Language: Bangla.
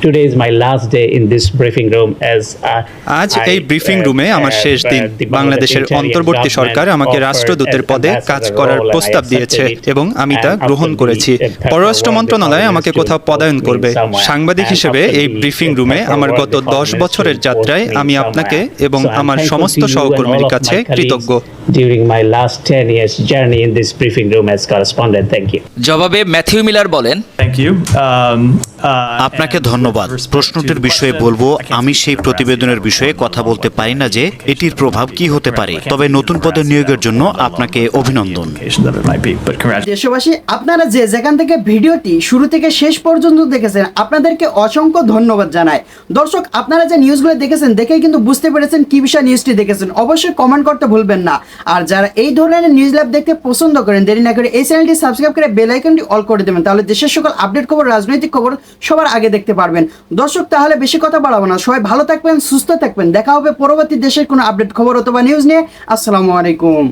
Today is my last day in this briefing room as আজ এই ব্রিফিং রুমে আমার শেষ দিন। বাংলাদেশের অন্তর্বর্তী সরকার আমাকে রাষ্ট্রদূতের পদে কাজ করার প্রস্তাব দিয়েছে এবং আমি তা গ্রহণ করেছি। পররাষ্ট্র মন্ত্রণালয় আমাকে কোথাও পদায়ন করবে। সাংবাদিক হিসেবে এই ব্রিফিং রুমে আমার গত 10 বছরের যাত্রায় আমি আপনাকে এবং আমার সমস্ত সহকর্মীর কাছে কৃতজ্ঞ। During my last 10 years journey in this briefing room as correspondent, thank you. জবাবে ম্যাথিউ মিলার বলেন, আপনাকে ধন্যবাদ। প্রশ্নটির বিষয়ে বলবো, আমি সেই প্রতিবেদনের বিষয়ে কথা বলতে পারি না যে এটির প্রভাব কি হতে পারে, তবে নতুন পদে নিয়োগের জন্য আপনাকে অভিনন্দন। দেশবাসী, আপনারা যে যেখান থেকে ভিডিওটি শুরু থেকে শেষ পর্যন্ত দেখেছেন, আপনাদেরকে অসংখ্য ধন্যবাদ জানাই। দর্শক, আপনারা যে নিউজগুলো দেখেছেন দেখেই কিন্তু বুঝতে পেরেছেন কি বিষয় নিউজটি দেখেছেন। অবশ্যই কমেন্ট করতে ভুলবেন না। আর যারা এই ধরনের নিউজ ল্যাব দেখতে পছন্দ করেন, দেরি না করে এই চ্যানেলটি সাবস্ক্রাইব করে বেল আইকনটি অল করে দেবেন, তাহলে দেশের সকল আপডেট খবর, রাজনৈতিক খবর সবার আগে দেখতে পারবেন। দর্শক, তাহলে বেশি কথা বাড়াবো না, সবাই ভালো থাকবেন, সুস্থ থাকবেন। দেখা হবে পরবর্তী দেশের কোনো আপডেট খবর অথবা নিউজ নিয়ে। আসসালামু আলাইকুম।